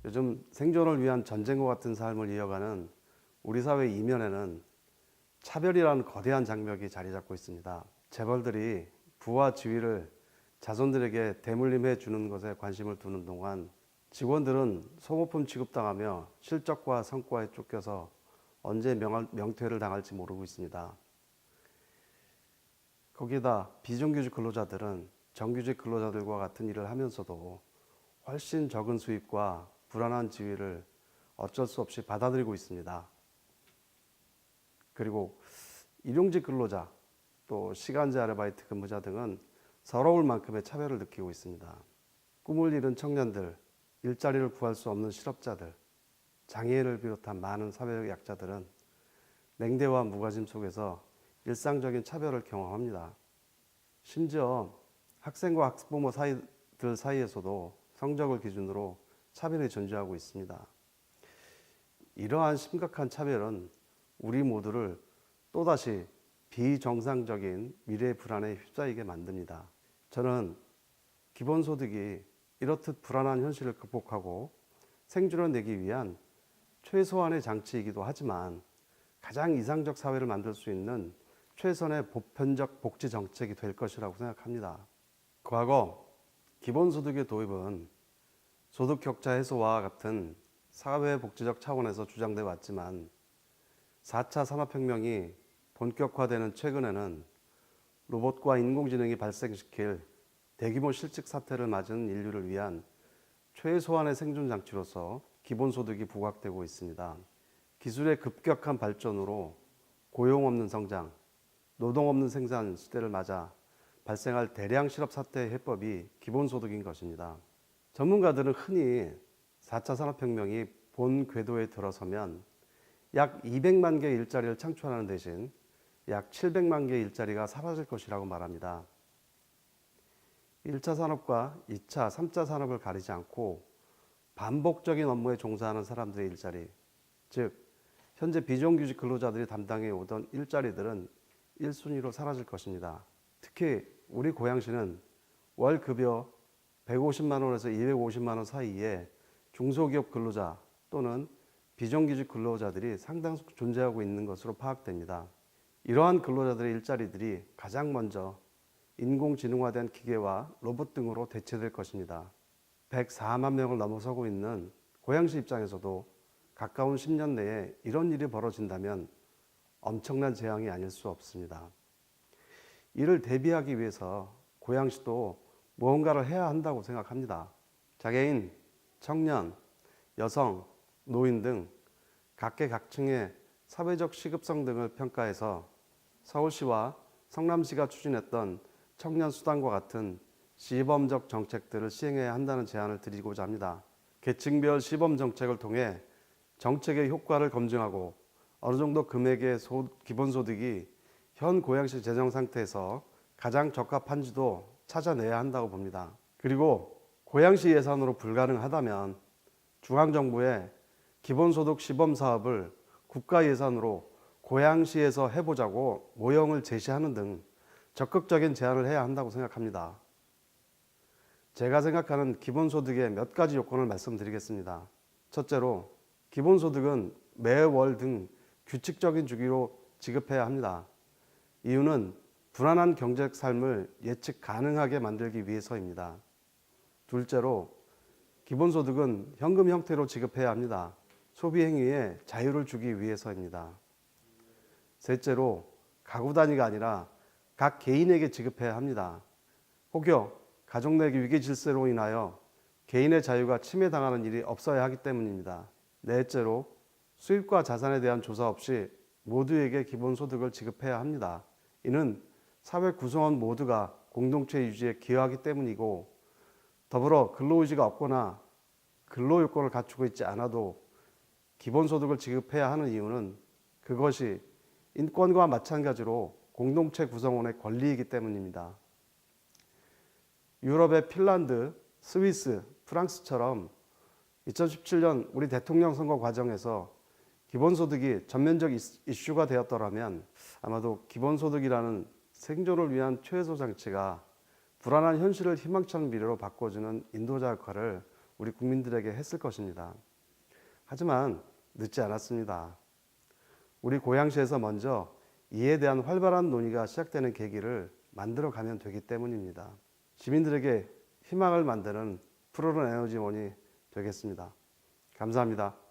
요즘 생존을 위한 전쟁과 같은 삶을 이어가는 우리 사회 이면에는 차별이라는 거대한 장벽이 자리 잡고 있습니다. 재벌들이 부와 지위를 자손들에게 대물림해 주는 것에 관심을 두는 동안 직원들은 소모품 취급당하며 실적과 성과에 쫓겨서 언제 명퇴를 당할지 모르고 있습니다. 거기다 비정규직 근로자들은 정규직 근로자들과 같은 일을 하면서도 훨씬 적은 수입과 불안한 지위를 어쩔 수 없이 받아들이고 있습니다. 그리고 일용직 근로자, 또 시간제 아르바이트 근무자 등은 서러울 만큼의 차별을 느끼고 있습니다. 꿈을 잃은 청년들, 일자리를 구할 수 없는 실업자들, 장애인을 비롯한 많은 사회 약자들은 냉대와 무관심 속에서 일상적인 차별을 경험합니다. 심지어 학생과 학부모 사이들 사이에서도 성적을 기준으로 차별이 존재하고 있습니다. 이러한 심각한 차별은 우리 모두를 또다시 비정상적인 미래 불안에 휩싸이게 만듭니다. 저는 기본소득이 이렇듯 불안한 현실을 극복하고 생존을 내기 위한 최소한의 장치이기도 하지만 가장 이상적 사회를 만들 수 있는 최선의 보편적 복지 정책이 될 것이라고 생각합니다. 과거 기본소득의 도입은 소득 격차 해소와 같은 사회복지적 차원에서 주장돼 왔지만 4차 산업혁명이 본격화되는 최근에는 로봇과 인공지능이 발생시킬 대규모 실직 사태를 맞은 인류를 위한 최소한의 생존 장치로서 기본소득이 부각되고 있습니다. 기술의 급격한 발전으로 고용 없는 성장, 노동 없는 생산 시대를 맞아 발생할 대량 실업 사태의 해법이 기본소득인 것입니다. 전문가들은 흔히 4차 산업혁명이 본 궤도에 들어서면 약 200만 개의 일자리를 창출하는 대신 약 700만 개의 일자리가 사라질 것이라고 말합니다. 1차 산업과 2차, 3차 산업을 가리지 않고 반복적인 업무에 종사하는 사람들의 일자리, 즉 현재 비정규직 근로자들이 담당해 오던 일자리들은 1순위로 사라질 것입니다. 특히 우리 고양시는 월 급여 150만 원에서 250만 원 사이에 중소기업 근로자 또는 비정규직 근로자들이 상당수 존재하고 있는 것으로 파악됩니다. 이러한 근로자들의 일자리들이 가장 먼저 인공지능화된 기계와 로봇 등으로 대체될 것입니다. 104만 명을 넘어서고 있는 고양시 입장에서도 가까운 10년 내에 이런 일이 벌어진다면 엄청난 재앙이 아닐 수 없습니다. 이를 대비하기 위해서 고양시도 무언가를 해야 한다고 생각합니다. 장애인, 청년, 여성, 노인 등 각계각층의 사회적 시급성 등을 평가해서 서울시와 성남시가 추진했던 청년수당과 같은 시범적 정책들을 시행해야 한다는 제안을 드리고자 합니다. 계층별 시범 정책을 통해 정책의 효과를 검증하고 어느 정도 금액의 기본소득이 현 고양시 재정 상태에서 가장 적합한지도 찾아내야 한다고 봅니다. 그리고 고양시 예산으로 불가능하다면 중앙정부의 기본소득 시범사업을 국가 예산으로 고양시에서 해보자고 모형을 제시하는 등 적극적인 제안을 해야 한다고 생각합니다. 제가 생각하는 기본소득의 몇 가지 요건을 말씀드리겠습니다. 첫째로 기본소득은 매월 등 규칙적인 주기로 지급해야 합니다. 이유는 불안한 경제 삶을 예측 가능하게 만들기 위해서입니다. 둘째로 기본소득은 현금 형태로 지급해야 합니다. 소비 행위에 자유를 주기 위해서입니다. 셋째로 가구 단위가 아니라 각 개인에게 지급해야 합니다. 혹여 가족 내 위기 질서로 인하여 개인의 자유가 침해당하는 일이 없어야 하기 때문입니다. 넷째로 수입과 자산에 대한 조사 없이 모두에게 기본소득을 지급해야 합니다. 이는 사회 구성원 모두가 공동체 유지에 기여하기 때문이고 더불어 근로의지가 없거나 근로요건을 갖추고 있지 않아도 기본소득을 지급해야 하는 이유는 그것이 인권과 마찬가지로 공동체 구성원의 권리이기 때문입니다. 유럽의 핀란드, 스위스, 프랑스처럼 2017년 우리 대통령 선거 과정에서 기본소득이 전면적 이슈가 되었더라면 아마도 기본소득이라는 생존을 위한 최소 장치가 불안한 현실을 희망찬 미래로 바꿔주는 인도자 역할을 우리 국민들에게 했을 것입니다. 하지만 늦지 않았습니다. 우리 고양시에서 먼저 이에 대한 활발한 논의가 시작되는 계기를 만들어 가면 되기 때문입니다. 시민들에게 희망을 만드는 푸르른 에너지원이 되겠습니다. 감사합니다.